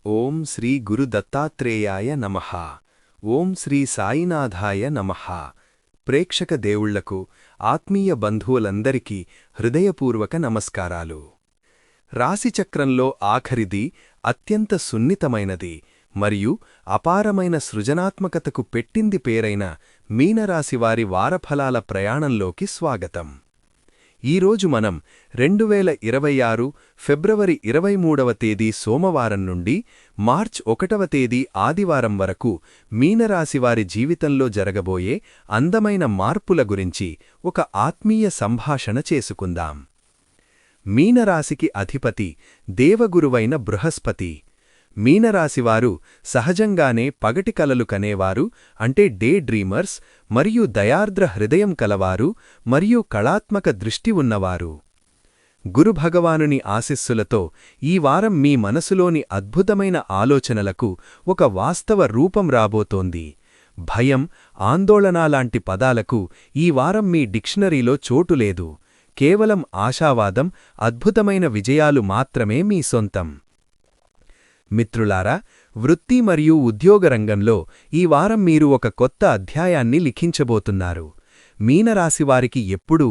ఓం శ్రీ గురు దత్తాత్రేయాయ నమః. ఓం శ్రీ సాయినాథాయ నమః. ప్రేక్షక దేవుళ్లకు, ఆత్మీయ బంధువులందరికీ హృదయపూర్వక నమస్కారాలు. రాశిచక్రంలో ఆఖరిది అత్యంత సున్నితమైనది మరియు అపారమైన సృజనాత్మకతకు పెట్టింది పేరైన మీనరాశివారి వారఫలాల ప్రయాణంలోకి స్వాగతం. ఈరోజు మనం 2026 ఫిబ్రవరి 23వ తేదీ సోమవారం నుండి మార్చ్ 1వ తేదీ ఆదివారం వరకు మీనరాశివారి జీవితంలో జరగబోయే అందమైన మార్పుల గురించి ఒక ఆత్మీయ సంభాషణ చేసుకుందాం. మీనరాశికి అధిపతి దేవగురువైన బృహస్పతి. మీనరాశివారు సహజంగానే పగటి కలలు కనేవారు, అంటే డే డ్రీమర్స్, మరియు దయార్ద్ర హృదయం కలవారు మరియు కళాత్మక దృష్టి ఉన్నవారు. గురుభగవానుని ఆశీస్సులతో ఈ వారం మీ మనసులోని అద్భుతమైన ఆలోచనలకు ఒక వాస్తవ రూపం రాబోతోంది. భయం, ఆందోళనలాంటి పదాలకు ఈ వారం మీ డిక్షనరీలో చోటులేదు. కేవలం ఆశావాదం, అద్భుతమైన విజయాలు మాత్రమే మీ సొంతం. మిత్రులారా, వృత్తి మరియు ఉద్యోగ రంగంలో ఈ వారం మీరు ఒక కొత్త అధ్యాయాన్ని లిఖించబోతున్నారు. మీనరాశివారికి ఎప్పుడూ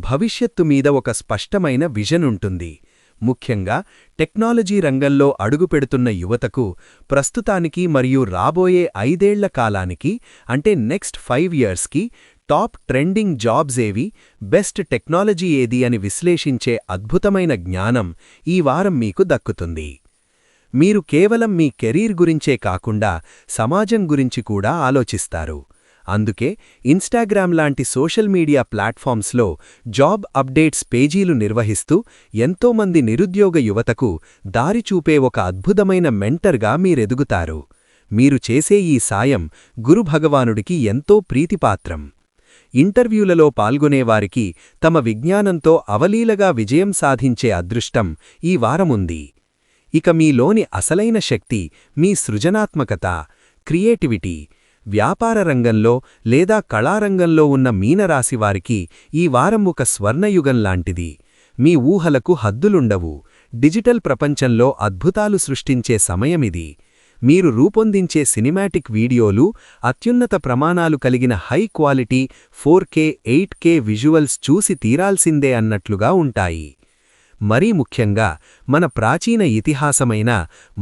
భవిష్యత్తు మీద ఒక స్పష్టమైన విజన్ ఉంటుంది. ముఖ్యంగా టెక్నాలజీ రంగంలో అడుగుపెడుతున్న యువతకు ప్రస్తుతానికి మరియు రాబోయే 5 ఏళ్ల కాలానికి, అంటే నెక్స్ట్ 5 ఇయర్స్కి టాప్ ట్రెండింగ్ జాబ్స్ ఏవి, బెస్ట్ టెక్నాలజీ ఏది అని విశ్లేషించే అద్భుతమైన జ్ఞానం ఈ వారం మీకు దక్కుతుంది. మీరు కేవలం మీ కెరీర్ గురించే కాకుండా సమాజం గురించి కూడా ఆలోచిస్తారు. అందుకే ఇన్స్టాగ్రామ్ లాంటి సోషల్ మీడియా ప్లాట్ఫామ్స్లో జాబ్ అప్డేట్స్ పేజీలు నిర్వహిస్తూ ఎంతోమంది నిరుద్యోగ యువతకు దారి చూపే ఒక అద్భుతమైన మెంటర్గా మీరెదుగుతారు. మీరు చేసే ఈ సాయం గురుభగవానుడికి ఎంతో ప్రీతిపాత్రం. ఇంటర్వ్యూలలో పాల్గొనేవారికి తమ విజ్ఞానంతో అవలీలగా విజయం సాధించే అదృష్టం ఈ వారముంది. ఇక మీలోని అసలైన శక్తి మీ సృజనాత్మకత, క్రియేటివిటీ. వ్యాపార రంగంలో లేదా కళారంగంలో ఉన్న మీనరాశివారికి ఈ వారం ఒక స్వర్ణయుగం లాంటిది. మీ ఊహలకు హద్దులుండవు. డిజిటల్ ప్రపంచంలో అద్భుతాలు సృష్టించే సమయమిది. మీరు రూపొందించే సినిమాటిక్ వీడియోలు అత్యున్నత ప్రమాణాలు కలిగిన high quality 4K, 8K visuals చూసి తీరాల్సిందే అన్నట్లుగా ఉంటాయి. మరీ ముఖ్యంగా మన ప్రాచీన ఇతిహాసమైన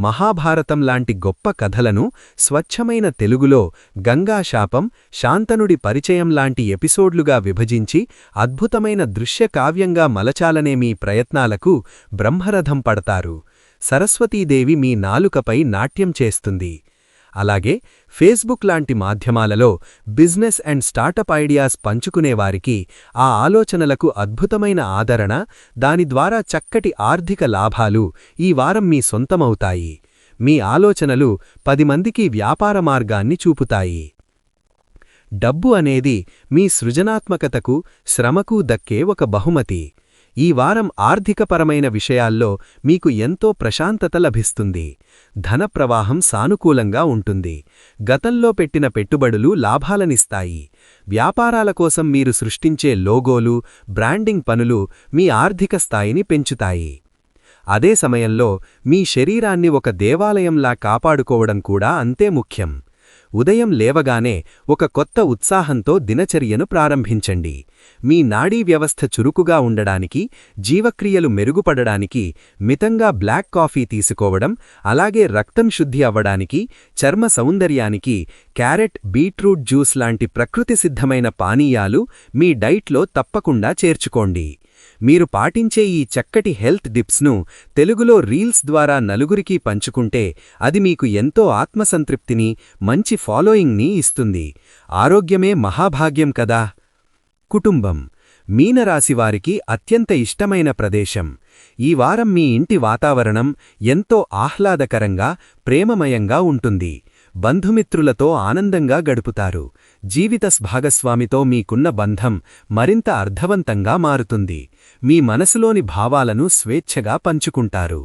మహాభారతం లాంటి గొప్ప కథలను స్వచ్ఛమైన తెలుగులో గంగాశాపం, శాంతనుడి పరిచయం లాంటి ఎపిసోడ్లుగా విభజించి అద్భుతమైన దృశ్యకావ్యంగా మలచాలనే మీ ప్రయత్నాలకు బ్రహ్మరథం పడతారు. సరస్వతీదేవి మీ నాలుకపై నాట్యం చేస్తుంది. అలాగే ఫేస్బుక్ లాంటి మాధ్యమాలలో బిజినెస్ అండ్ స్టార్టప్ ఐడియాస్ పంచుకునేవారికి ఆ ఆలోచనలకు అద్భుతమైన ఆదరణ, దాని ద్వారా చక్కటి ఆర్థిక లాభాలు ఈ వారం మీ సొంతమవుతాయి. మీ ఆలోచనలు 10 మందికి వ్యాపార మార్గాన్ని చూపుతాయి. డబ్బు అనేది మీ సృజనాత్మకతకు, శ్రమకు దక్కే ఒక బహుమతి. ఈ వారం ఆర్థికపరమైన విషయాల్లో మీకు ఎంతో ప్రశాంతత లభిస్తుంది. ధన ప్రవాహం సానుకూలంగా ఉంటుంది. గతంలో పెట్టిన పెట్టుబడులు లాభాలనిస్తాయి. వ్యాపారాల కోసం మీరు సృష్టించే లోగోలు, బ్రాండింగ్ పనులు మీ ఆర్థిక స్థాయిని పెంచుతాయి. అదే సమయంలో మీ శరీరాన్ని ఒక దేవాలయంలా కాపాడుకోవడం కూడా అంతే ముఖ్యం. ఉదయం లేవగానే ఒక కొత్త ఉత్సాహంతో దినచర్యను ప్రారంభించండి. మీ నాడీ వ్యవస్థ చురుకుగా ఉండడానికి, జీవక్రియలు మెరుగుపడడానికి మితంగా బ్లాక్ కాఫీ తీసుకోవడం, అలాగే రక్తం శుద్ధి అవ్వడానికి, చర్మ సౌందర్యానికి క్యారెట్, బీట్రూట్ జ్యూస్ లాంటి ప్రకృతి సిద్ధమైన పానీయాలు మీ డైట్లో తప్పకుండా చేర్చుకోండి. మీరు పాటించే ఈ చక్కటి హెల్త్ టిప్స్ను తెలుగులో రీల్స్ ద్వారా నలుగురికి పంచుకుంటే అది మీకు ఎంతో ఆత్మసంతృప్తిని, మంచి ఫాలోయింగ్ని ఇస్తుంది. ఆరోగ్యమే మహాభాగ్యం కదా. కుటుంబం మీనరాశివారికి అత్యంత ఇష్టమైన ప్రదేశం. ఈ వారం మీ ఇంటి వాతావరణం ఎంతో ఆహ్లాదకరంగా, ప్రేమమయంగా ఉంటుంది. బంధుమిత్రులతో ఆనందంగా గడుపుతారు. జీవిత భాగస్వామితో మీకున్న బంధం మరింత అర్థవంతంగా మారుతుంది. మీ మనసులోని భావాలను స్వేచ్ఛగా పంచుకుంటారు.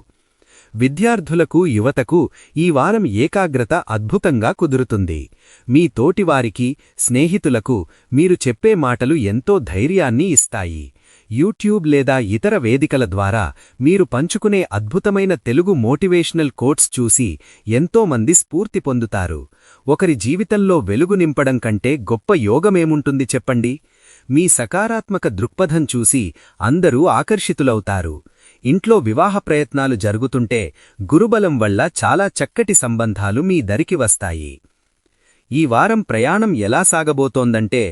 విద్యార్థులకు, యువతకు ఈ వారం ఏకాగ్రత అద్భుతంగా కుదురుతుంది. మీ తోటివారికి, స్నేహితులకు మీరు చెప్పే మాటలు ఎంతో ధైర్యాన్ని ఇస్తాయి. యూట్యూబ్ లేదా ఇతర వేదికల ద్వారా మీరు పంచుకునే అద్భుతమైన తెలుగు మోటివేషనల్ కోట్స్ చూసి ఎంతోమంది స్ఫూర్తి పొందుతారు. ఒకరి జీవితంలో వెలుగు నింపడం కంటే గొప్ప యోగమేముంటుంది చెప్పండి? మీ సకారాత్మక దృక్పథం చూసి అందరూ ఆకర్షితులవుతారు. ఇంట్లో వివాహ ప్రయత్నాలు జరుగుతుంటే గురుబలం వల్ల చాలా చక్కటి సంబంధాలు మీ దరికి వస్తాయి. ఈ వారం ప్రయాణం ఎలా సాగబోతోందంటే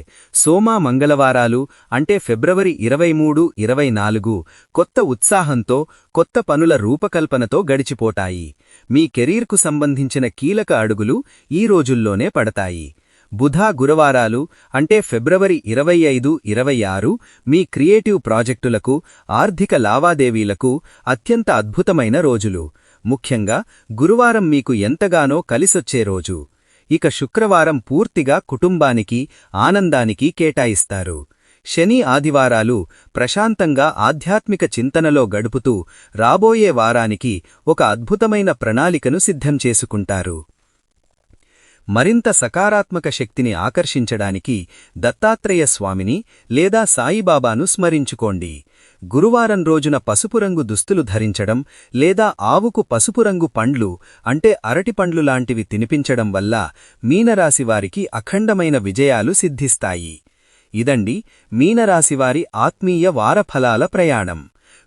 మంగళవారాలు అంటే ఫిబ్రవరి 23, 24 కొత్త ఉత్సాహంతో, కొత్త పనుల రూపకల్పనతో గడిచిపోతాయి. మీ కెరీర్కు సంబంధించిన కీలక అడుగులు ఈ రోజుల్లోనే పడతాయి. గురువారాలు అంటే ఫిబ్రవరి 25, 26 మీ క్రియేటివ్ ప్రాజెక్టులకు, ఆర్థిక లావాదేవీలకు అత్యంత అద్భుతమైన రోజులు. ముఖ్యంగా గురువారం మీకు ఎంతగానో కలిసొచ్చే రోజు. ఇక శుక్రవారం పూర్తిగా కుటుంబానికి, ఆనందానికి కేటాయిస్తారు. శని, ఆదివారాలు ప్రశాంతంగా ఆధ్యాత్మిక చింతనలో గడుపుతూ రాబోయే వారానికి ఒక అద్భుతమైన ప్రణాళికను సిద్ధం చేసుకుంటారు. మరింత సకారాత్మక శక్తిని ఆకర్షించడానికి దత్తాత్రేయ స్వామిని లేదా సాయిబాబాను స్మరించుకోండి. గురువారం రోజున పసుపు రంగు దుస్తులు ధరించడం లేదా ఆవుకు పసుపు రంగు పండ్లు అంటే అరటిపండ్లు లాంటివి తినిపించడం వల్ల మీనరాశివారికి అఖండమైన విజయాలు సిద్ధిస్తాయి. ఇదండి మీనరాశివారి ఆత్మీయ వారఫలాల ప్రయాణం.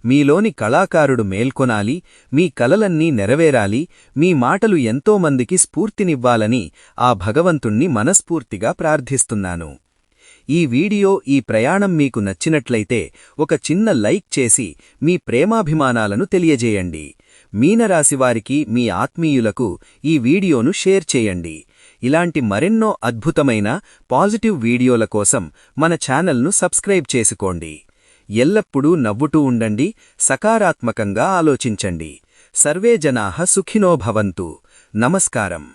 మీలోని కళాకారుడు మేల్కొనాలి, మీ కలలన్నీ నెరవేరాలి, మీ మాటలు ఎంతోమందికి స్ఫూర్తినివ్వాలని ఆ భగవంతుణ్ణి మనస్ఫూర్తిగా ప్రార్థిస్తున్నాను. ఈ వీడియో, ఈ ప్రయాణం మీకు నచ్చినట్లయితే ఒక చిన్న లైక్ చేసి మీ ప్రేమాభిమానాలను తెలియజేయండి. మీనరాశివారికి, మీ ఆత్మీయులకు ఈ వీడియోను షేర్ చేయండి. ఇలాంటి మరెన్నో అద్భుతమైన పాజిటివ్ వీడియోల కోసం మన ఛానల్ను సబ్స్క్రైబ్ చేసుకోండి. ఎల్లప్పుడూ నవ్వుతూ ఉండండి, సకారాత్మకంగా ఆలోచించండి. సర్వే జనాః సుఖినో భవంతు. నమస్కారం.